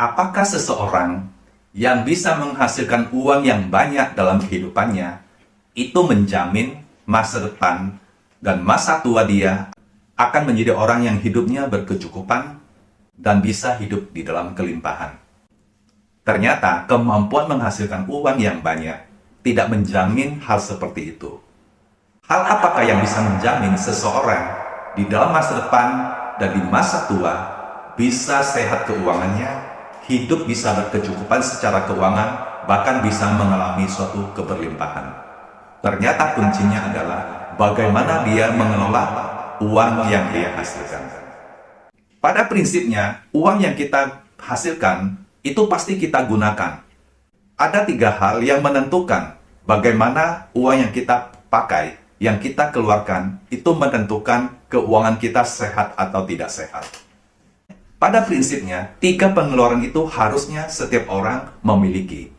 Apakah seseorang yang bisa menghasilkan uang yang banyak dalam kehidupannya itu menjamin masa depan dan masa tua dia akan menjadi orang yang hidupnya berkecukupan dan bisa hidup di dalam kelimpahan? Ternyata kemampuan menghasilkan uang yang banyak tidak menjamin hal seperti itu. Hal apakah yang bisa menjamin seseorang di dalam masa depan dan di masa tua bisa sehat keuangannya, hidup bisa berkecukupan secara keuangan, bahkan bisa mengalami suatu keberlimpahan? Ternyata kuncinya adalah bagaimana dia mengelola uang yang dia hasilkan. Pada prinsipnya, uang yang kita hasilkan itu pasti kita gunakan. Ada 3 hal yang menentukan bagaimana uang yang kita pakai, yang kita keluarkan, itu menentukan keuangan kita sehat atau tidak sehat. Pada prinsipnya, 3 pengeluaran itu harusnya setiap orang memiliki.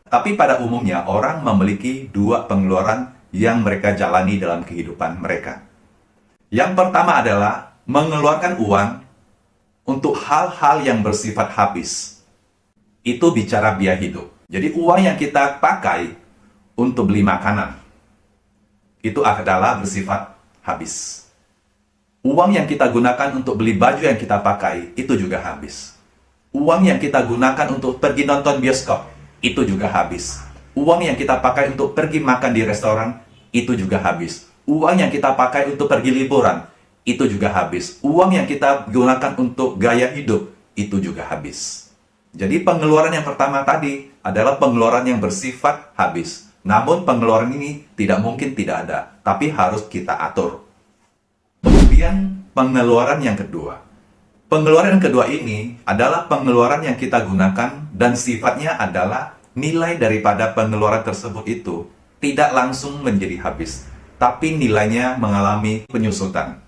Tapi pada umumnya, orang memiliki 2 pengeluaran yang mereka jalani dalam kehidupan mereka. Yang pertama adalah mengeluarkan uang untuk hal-hal yang bersifat habis. Itu bicara biaya hidup. Jadi uang yang kita pakai untuk beli makanan, itu adalah bersifat habis. Uang yang kita gunakan untuk beli baju yang kita pakai, itu juga habis. Uang yang kita gunakan untuk pergi nonton bioskop, itu juga habis. Uang yang kita pakai untuk pergi makan di restoran, itu juga habis. Uang yang kita pakai untuk pergi liburan, itu juga habis. Uang yang kita gunakan untuk gaya hidup, itu juga habis. Jadi pengeluaran yang pertama tadi adalah pengeluaran yang bersifat habis. Namun pengeluaran ini tidak mungkin tidak ada, tapi harus kita atur. Kemudian pengeluaran yang kedua. Pengeluaran yang kedua ini adalah pengeluaran yang kita gunakan dan sifatnya adalah nilai daripada pengeluaran tersebut itu tidak langsung menjadi habis, tapi nilainya mengalami penyusutan.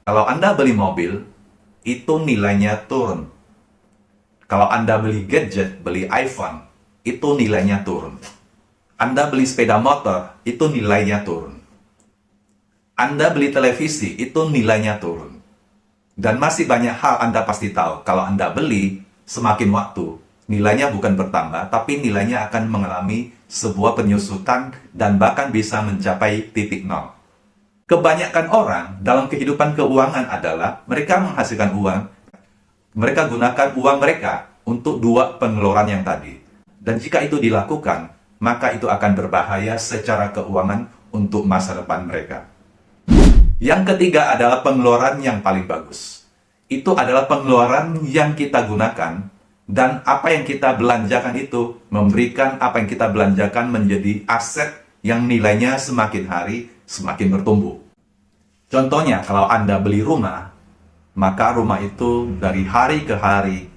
Kalau Anda beli mobil, itu nilainya turun. Kalau Anda beli gadget, beli iPhone, itu nilainya turun. Anda beli sepeda motor, itu nilainya turun. Anda beli televisi, itu nilainya turun. Dan masih banyak hal Anda pasti tahu, kalau Anda beli, semakin waktu, nilainya bukan bertambah, tapi nilainya akan mengalami sebuah penyusutan dan bahkan bisa mencapai titik nol. Kebanyakan orang dalam kehidupan keuangan adalah mereka menghasilkan uang, mereka gunakan uang mereka untuk 2 pengeluaran yang tadi. Dan jika itu dilakukan, maka itu akan berbahaya secara keuangan untuk masa depan mereka. Yang ketiga adalah pengeluaran yang paling bagus. Itu adalah pengeluaran yang kita gunakan dan apa yang kita belanjakan itu memberikan apa yang kita belanjakan menjadi aset yang nilainya semakin hari semakin bertumbuh. Contohnya, kalau Anda beli rumah, maka rumah itu dari hari ke hari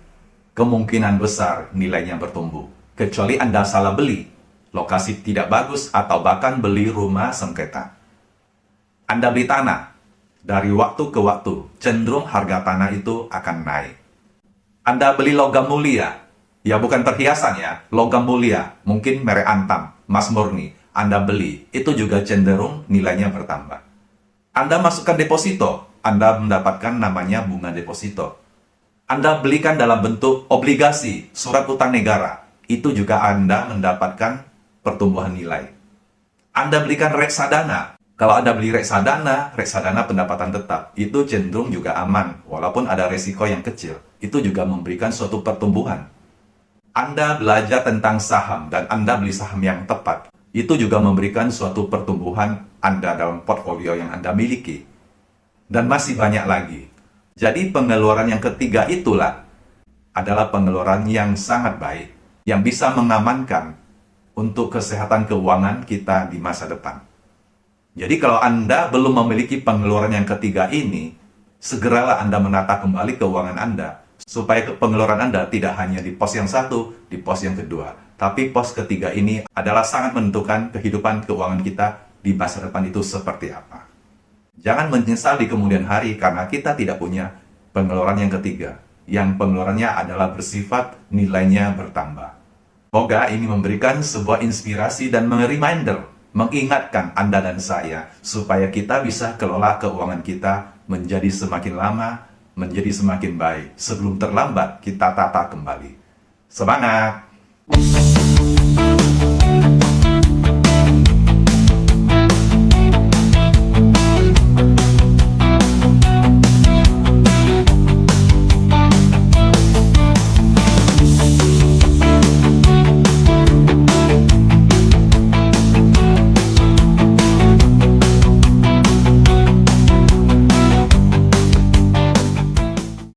kemungkinan besar nilainya bertumbuh. Kecuali Anda salah beli, lokasi tidak bagus, atau bahkan beli rumah sengketa. Anda beli tanah, dari waktu ke waktu cenderung harga tanah itu akan naik. Anda beli logam mulia, ya bukan perhiasan ya, logam mulia, mungkin merek Antam, emas murni, Anda beli, itu juga cenderung nilainya bertambah. Anda masukkan deposito, Anda mendapatkan namanya bunga deposito. Anda belikan dalam bentuk obligasi, surat utang negara, itu juga Anda mendapatkan pertumbuhan nilai. Anda belikan reksadana. Kalau Anda beli reksadana pendapatan tetap, itu cenderung juga aman, walaupun ada resiko yang kecil. Itu juga memberikan suatu pertumbuhan. Anda belajar tentang saham dan Anda beli saham yang tepat, itu juga memberikan suatu pertumbuhan Anda dalam portfolio yang Anda miliki. Dan masih banyak lagi. Jadi pengeluaran yang ketiga itulah adalah pengeluaran yang sangat baik, yang bisa mengamankan untuk kesehatan keuangan kita di masa depan. Jadi kalau Anda belum memiliki pengeluaran yang ketiga ini, segeralah Anda menata kembali keuangan Anda, supaya pengeluaran Anda tidak hanya di pos yang satu, di pos yang kedua. Tapi pos ketiga ini adalah sangat menentukan kehidupan keuangan kita di masa depan itu seperti apa. Jangan menyesal di kemudian hari karena kita tidak punya pengeluaran yang ketiga, yang pengeluarannya adalah bersifat nilainya bertambah. Semoga ini memberikan sebuah inspirasi dan reminder, mengingatkan Anda dan saya, supaya kita bisa kelola keuangan kita menjadi semakin lama, menjadi semakin baik. Sebelum terlambat, kita tata kembali. Semangat!